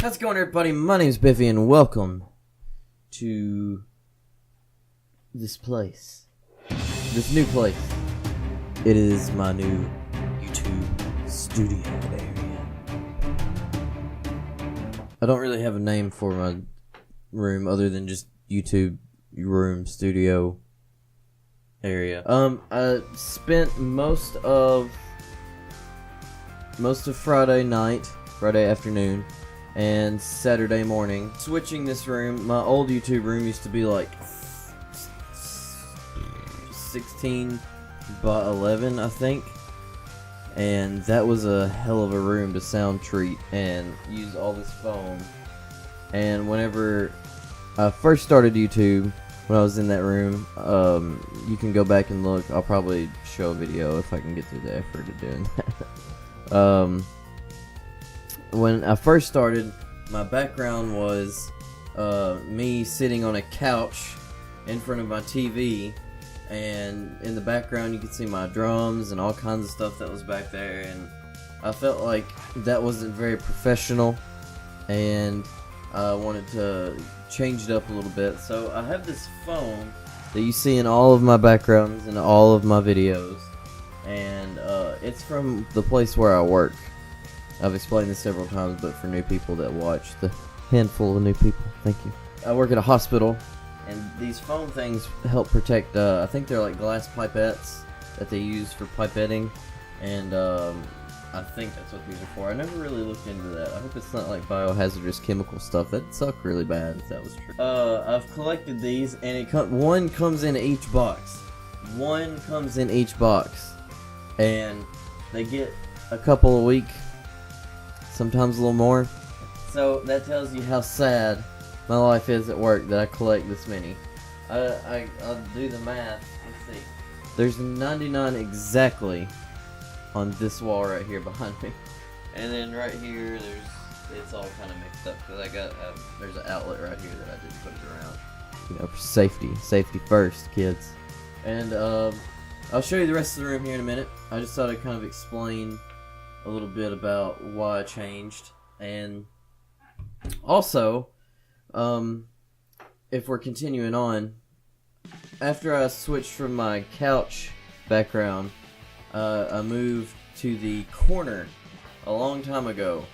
How's it going, everybody? My name's Biffy, and welcome to this place. This new place. It is my new YouTube studio area. I don't really have a name for my room other than just YouTube room studio area. I spent most of Friday night, Friday afternoon, and Saturday morning switching this room. My old YouTube room used to be like 16 by 11, I think, and that was a hell of a room to sound treat and use all this foam. And whenever I first started YouTube, when I was in that room, you can go back and look. I'll probably show a video if I can get through the effort of doing that. When I first started, my background was me sitting on a couch in front of my TV, and in the background you could see my drums and all kinds of stuff that was back there, and I felt like that wasn't very professional, and I wanted to change it up a little bit. So I have this foam that you see in all of my backgrounds and all of my videos, and it's from the place where I work. I've explained this several times, but for new people that watch, the handful of new people, thank you. I work at a hospital, and these foam things help protect, I think they're like glass pipettes that they use for pipetting, and I think that's what these are for. I never really looked into that. I hope it's not like biohazardous chemical stuff. That'd suck really bad if that was true. I've collected these, and one comes in each box. One comes in each box, and they get a couple a week, sometimes a little more. So that tells you how sad my life is at work that I collect this many. I'll do the math. Let's see. There's 99 exactly on this wall right here behind me, and then right here it's all kind of mixed up because there's an outlet right here that I didn't put it around. You know, for safety first, kids. And I'll show you the rest of the room here in a minute. I just thought I'd kind of explain a little bit about why I changed, and also, if we're continuing on, after I switched from my couch background, I moved to the corner a long time ago,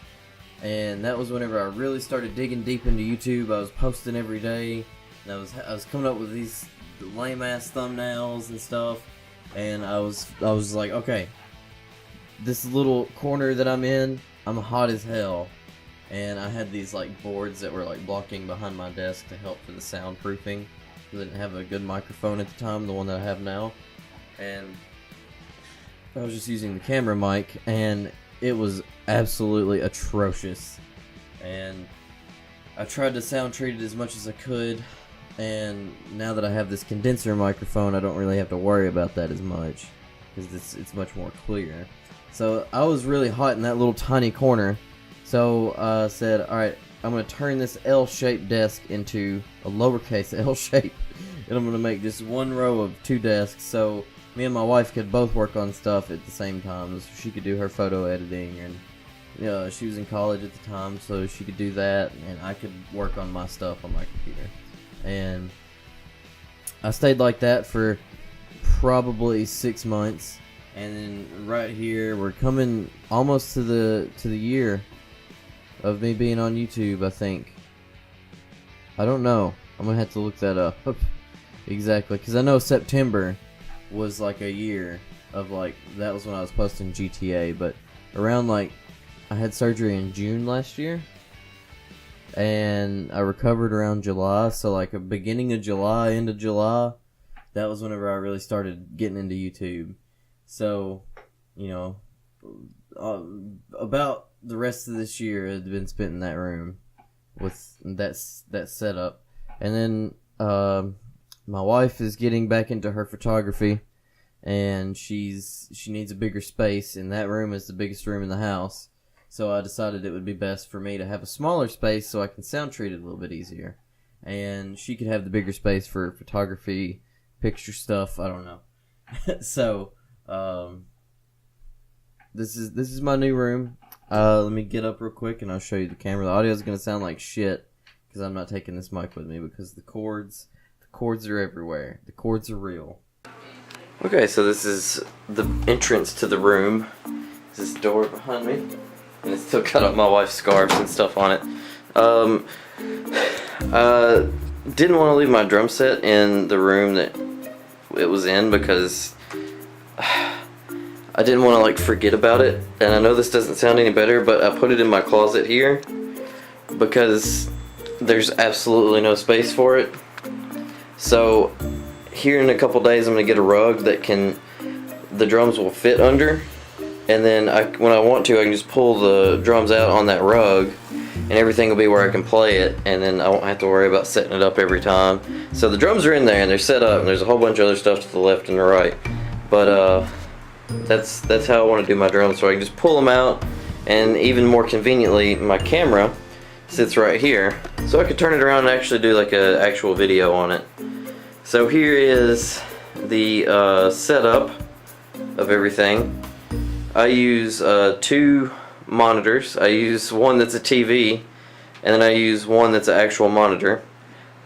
and that was whenever I really started digging deep into YouTube. I was posting every day, and I was coming up with these lame ass thumbnails and stuff, and I was like, okay, this little corner that I'm in, I'm hot as hell, and I had these like boards that were like blocking behind my desk to help for the soundproofing. I didn't have a good microphone at the time, the one that I have now, and I was just using the camera mic, and it was absolutely atrocious. And I tried to sound treat it as much as I could, and now that I have this condenser microphone, I don't really have to worry about that as much because it's much more clear. So I was really hot in that little tiny corner, so I said, alright, I'm going to turn this L-shaped desk into a lowercase L shape, and I'm going to make just one row of two desks so me and my wife could both work on stuff at the same time. So she could do her photo editing, and you know, she was in college at the time, so she could do that, and I could work on my stuff on my computer. And I stayed like that for probably 6 months. And then right here, we're coming almost to the year of me being on YouTube, I think. I don't know. I'm going to have to look that up exactly, because I know September was like a year of like, that was when I was posting GTA, but around like, I had surgery in June last year, and I recovered around July, so like a beginning of July, end of July, that was whenever I really started getting into YouTube. So, you know, about the rest of this year had been spent in that room with that setup. And then my wife is getting back into her photography, and she needs a bigger space, and that room is the biggest room in the house. So I decided it would be best for me to have a smaller space so I can sound treat it a little bit easier, and she could have the bigger space for photography, picture stuff. I don't know. So this is my new room. Let me get up real quick and I'll show you the camera. The audio is gonna sound like shit because I'm not taking this mic with me because the cords are everywhere. The cords are real. Okay, so this is the entrance to the room. This door behind me, and it's still got up my wife's scarves and stuff on it. Didn't want to leave my drum set in the room that it was in because I didn't want to like forget about it. And I know this doesn't sound any better, but I put it in my closet here because there's absolutely no space for it. So here in a couple days I'm gonna get a rug that the drums will fit under, and then when I want to I can just pull the drums out on that rug and everything will be where I can play it, and then I won't have to worry about setting it up every time. So the drums are in there and they're set up, and there's a whole bunch of other stuff to the left and the right, but that's how I want to do my drums, so I can just pull them out. And even more conveniently, my camera sits right here, so I could turn it around and actually do like an actual video on it. So here is the setup of everything. I use 2 monitors. I use one that's a TV, and then I use one that's an actual monitor.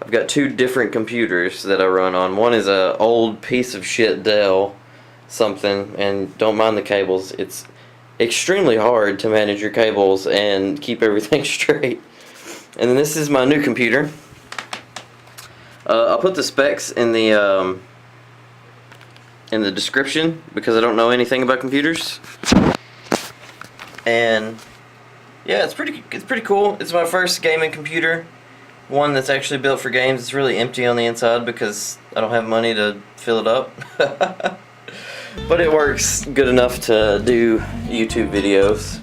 I've got 2 different computers that I run on. One is a old piece of shit Dell something, and don't mind the cables. It's extremely hard to manage your cables and keep everything straight. And then this is my new computer. I'll put the specs in the description because I don't know anything about computers. And yeah, it's pretty cool. It's my first gaming computer, one that's actually built for games. It's really empty on the inside because I don't have money to fill it up. But it works good enough to do YouTube videos.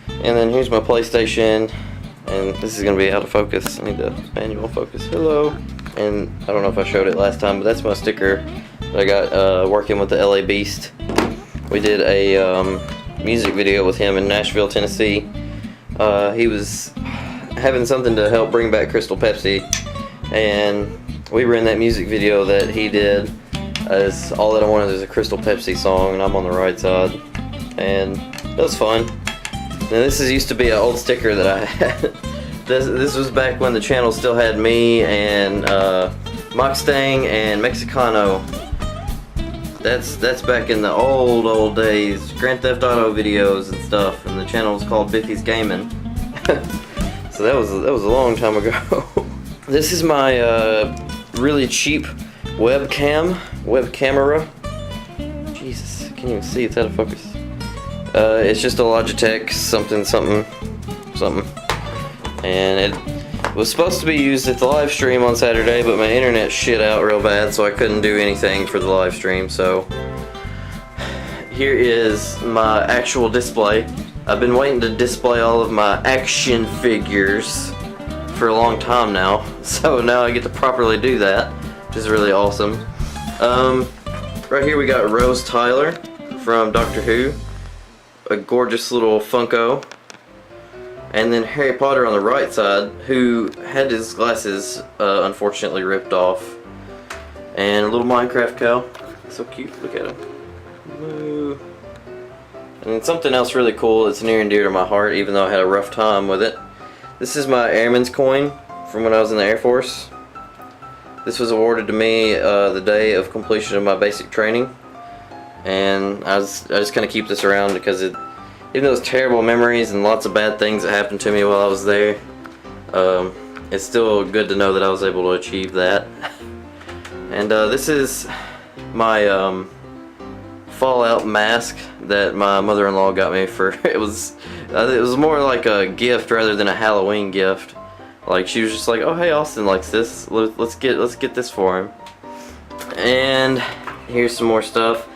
And then here's my PlayStation, and this is going to be out of focus. I need the manual focus. Hello. And I don't know if I showed it last time, but that's my sticker that I got working with the LA Beast. We did a music video with him in Nashville, Tennessee. He was having something to help bring back Crystal Pepsi, and we were in that music video that he did. As All That I Wanted is a Crystal Pepsi song, and I'm on the right side, and that was fun. Now this used to be an old sticker that I had. This was back when the channel still had me and Moxstang and Mexicano. That's back in the old days, Grand Theft Auto videos and stuff, and the channel was called Biffy's Gaming. So that was a long time ago. This is my really cheap webcam. Jesus, can't even see, it's out of focus. It's just a Logitech something. And it was supposed to be used at the live stream on Saturday, but my internet shit out real bad, so I couldn't do anything for the live stream. So here is my actual display. I've been waiting to display all of my action figures for a long time now, so now I get to properly do that, which is really awesome. Right here we got Rose Tyler from Doctor Who, a gorgeous little Funko. And then Harry Potter on the right side, who had his glasses unfortunately ripped off. And a little Minecraft cow. So cute, look at him. Moo. And then something else really cool that's near and dear to my heart, even though I had a rough time with it. This is my Airman's coin from when I was in the Air Force. This was awarded to me the day of completion of my basic training. And I just kind of keep this around because even though it's terrible memories and lots of bad things that happened to me while I was there, it's still good to know that I was able to achieve that. And this is my Fallout mask that my mother-in-law got me for. It was more like a gift rather than a Halloween gift. Like, she was just like, "Oh, hey, Austin likes this. Let's get this for him." And here's some more stuff.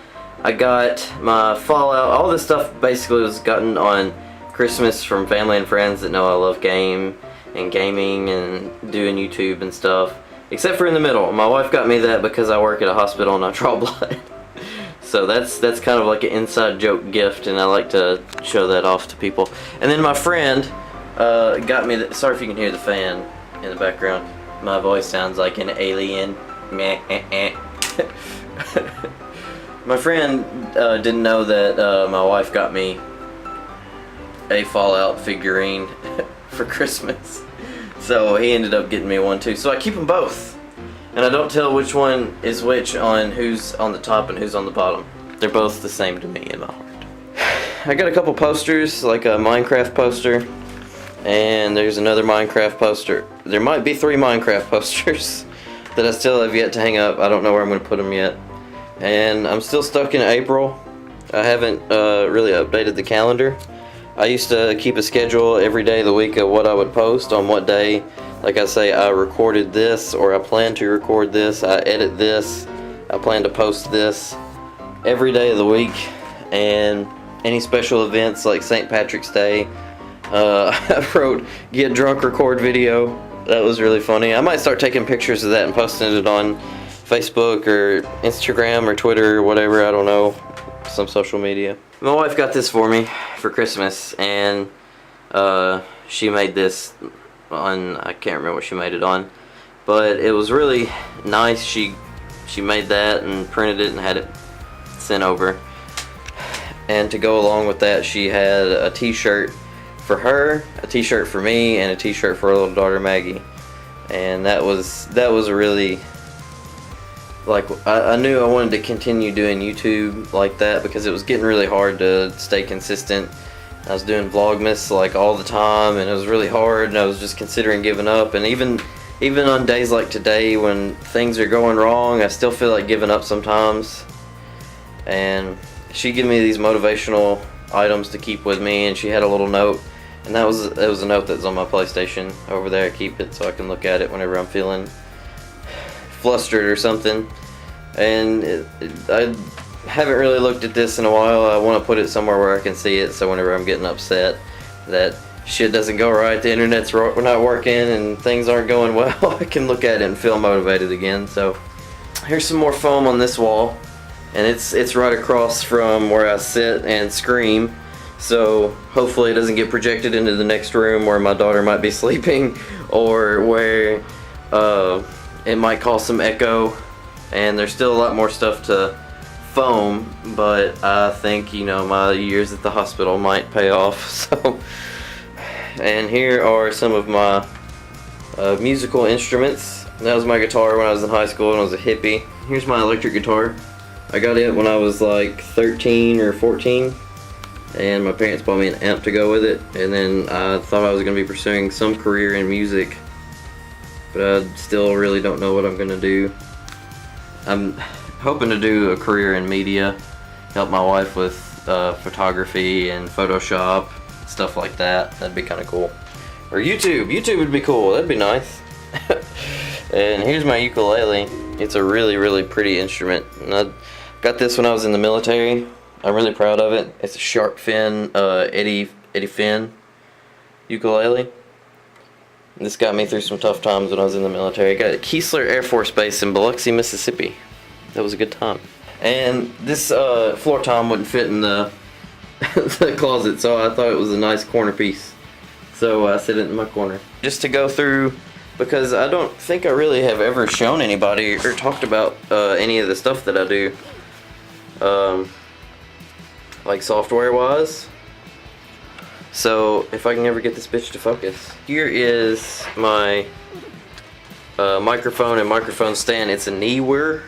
I got my Fallout. All this stuff basically was gotten on Christmas from family and friends that know I love gaming and doing YouTube and stuff. Except for in the middle. My wife got me that because I work at a hospital and I draw blood. So that's kind of like an inside joke gift, and I like to show that off to people. And then my friend got me. Sorry if you can hear the fan in the background. My voice sounds like an alien. My friend didn't know that my wife got me a Fallout figurine for Christmas. So he ended up getting me one too. So I keep them both. And I don't tell which one is which on who's on the top and who's on the bottom. They're both the same to me in my heart. I got a couple posters, like a Minecraft poster, and there's another Minecraft poster. There might be 3 Minecraft posters that I still have yet to hang up. I don't know where I'm going to put them yet. And I'm still stuck in April. I haven't really updated the calendar. I used to keep a schedule every day of the week of what I would post on what day. Like I say, I recorded this, or I plan to record this, I edit this, I plan to post this every day of the week. And any special events like St. Patrick's Day, I wrote get drunk record video. That was really funny. I might start taking pictures of that and posting it on Facebook or Instagram or Twitter or whatever, I don't know, some social media. My wife got this for me for Christmas, and she made this on, I can't remember what she made it on, but it was really nice. She made that and printed it and had it sent over. And to go along with that, she had a t-shirt for her, a t-shirt for me, and a t-shirt for her little daughter Maggie. And that was really, like, I knew I wanted to continue doing YouTube like that because it was getting really hard to stay consistent. I was doing Vlogmas like all the time, and it was really hard, and I was just considering giving up. And even on days like today when things are going wrong, I still feel like giving up sometimes. And she gave me these motivational items to keep with me, and she had a little note, and that was a note that's on my PlayStation over there. I keep it so I can look at it whenever I'm feeling flustered or something. And I haven't really looked at this in a while. I want to put it somewhere where I can see it, so whenever I'm getting upset that shit doesn't go right, the internet's not working and things aren't going well, I can look at it and feel motivated again. So here's some more foam on this wall, and it's right across from where I sit and scream, so hopefully it doesn't get projected into the next room where my daughter might be sleeping, or where it might cause some echo. And there's still a lot more stuff to foam, but I think, you know, my years at the hospital might pay off. So, and here are some of my musical instruments. That was my guitar when I was in high school and I was a hippie. Here's my electric guitar. I got it when I was like 13 or 14, and my parents bought me an amp to go with it, and then I thought I was going to be pursuing some career in music, but I still really don't know what I'm going to do. I'm hoping to do a career in media, help my wife with photography and Photoshop, stuff like that. That'd be kind of cool. Or YouTube. YouTube would be cool. That'd be nice. And here's my ukulele. It's a really, really pretty instrument. And I got this when I was in the military. I'm really proud of it. It's a sharp fin, Eddie Finn ukulele. This got me through some tough times when I was in the military. I got at Keesler Air Force Base in Biloxi, Mississippi. That was a good time. And this floor tom wouldn't fit in the, the closet, so I thought it was a nice corner piece. So I set it in my corner. Just to go through, because I don't think I really have ever shown anybody or talked about any of the stuff that I do. Like software-wise. So, if I can ever get this bitch to focus. Here is my microphone and microphone stand. It's a Neewer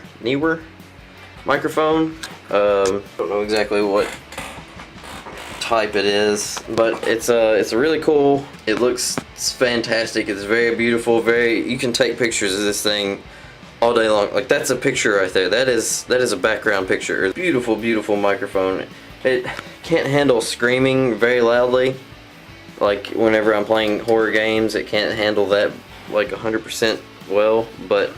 microphone. Don't know exactly what type it is, but it's really cool. It looks fantastic. It's very beautiful. You can take pictures of this thing all day long. Like, that's a picture right there. That is a background picture. Beautiful, beautiful microphone. It can't handle screaming very loudly. Like whenever I'm playing horror games, it can't handle that like 100% well, but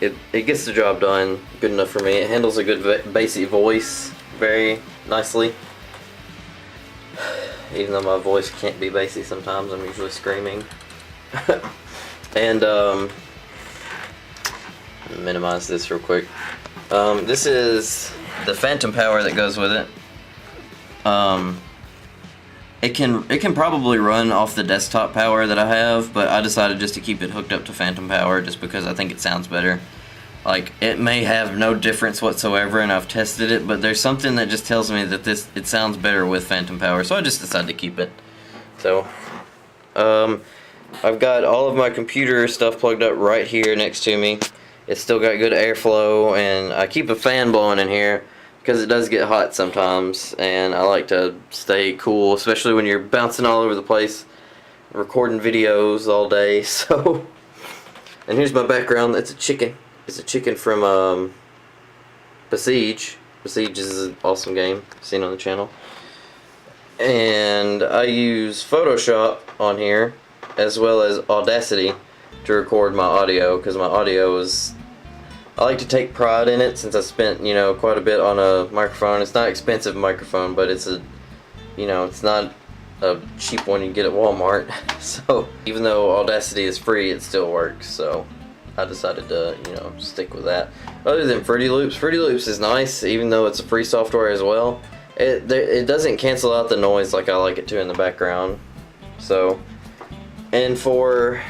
it gets the job done good enough for me. It handles a good bassy voice very nicely. Even though my voice can't be bassy sometimes, I'm usually screaming. And minimize this real quick. This is the phantom power that goes with it. It can probably run off the desktop power that I have, but I decided just to keep it hooked up to phantom power just because I think it sounds better. Like, it may have no difference whatsoever, and I've tested it, but there's something that just tells me that it sounds better with phantom power, so I just decided to keep it. So, I've got all of my computer stuff plugged up right here next to me. It's still got good airflow, and I keep a fan blowing in here because it does get hot sometimes, and I like to stay cool, especially when you're bouncing all over the place, recording videos all day. So, and here's my background. It's a chicken. It's a chicken from Besiege. Besiege is an awesome game, seen on the channel. And I use Photoshop on here, as well as Audacity, to record my audio, because my audio is, I like to take pride in it, since I spent, you know, quite a bit on a microphone. It's not an expensive microphone, but it's a, you know, it's not a cheap one you get at Walmart. So even though Audacity is free, it still works, so I decided to, you know, stick with that. Other than Fruity Loops is nice, even though it's a free software as well. It doesn't cancel out the noise like I like it to in the background. So, and for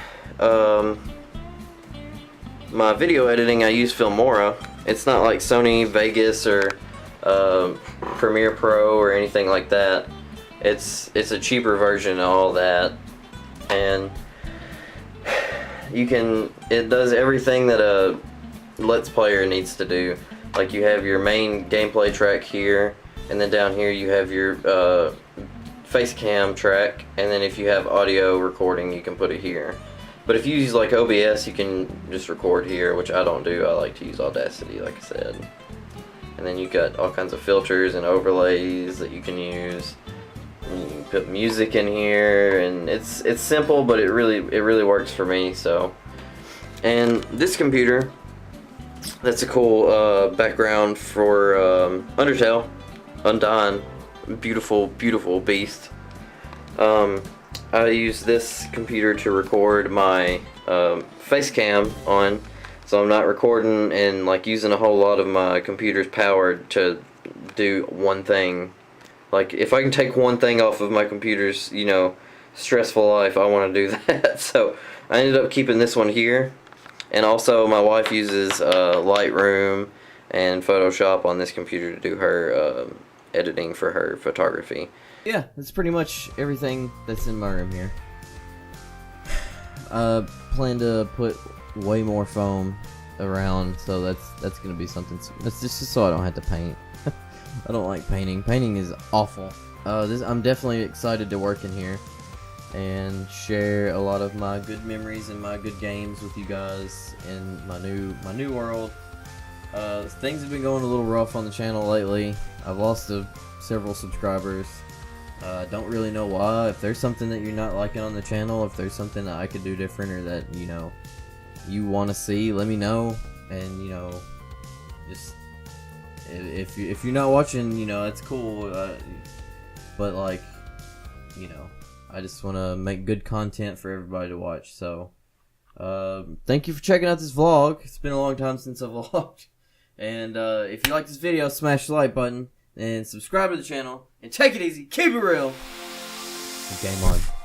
my video editing, I use Filmora. It's not like Sony Vegas or Premiere Pro or anything like that. It's a cheaper version of all that, and it does everything that a Let's Player needs to do. Like, you have your main gameplay track here, and then down here you have your face cam track, and then if you have audio recording, you can put it here. But if you use like OBS, you can just record here, which I don't do. I like to use Audacity, like I said. And then you've got all kinds of filters and overlays that you can use. You can put music in here, and it's simple, but it really works for me. So, and this computer, that's a cool background for Undertale, Undyne, beautiful beast. I use this computer to record my face cam on, so I'm not recording and like using a whole lot of my computer's power to do one thing. Like, if I can take one thing off of my computer's, you know, stressful life, I want to do that. So I ended up keeping this one here. And also, my wife uses Lightroom and Photoshop on this computer to do her editing for her photography. Yeah, that's pretty much everything that's in my room here. Plan to put way more foam around, so that's gonna be something. That's just so I don't have to paint. I don't like painting. Painting is awful. I'm definitely excited to work in here and share a lot of my good memories and my good games with you guys in my new world. Things have been going a little rough on the channel lately. I've lost several subscribers. Don't really know why. If there's something that you're not liking on the channel, if there's something that I could do different, or that, you know, you want to see, let me know. And, you know, just if you're not watching, you know, that's cool. But, like, you know, I just want to make good content for everybody to watch. So, thank you for checking out this vlog. It's been a long time since I've vlogged. And if you like this video, smash the like button and subscribe to the channel. And take it easy. Keep it real. Game on.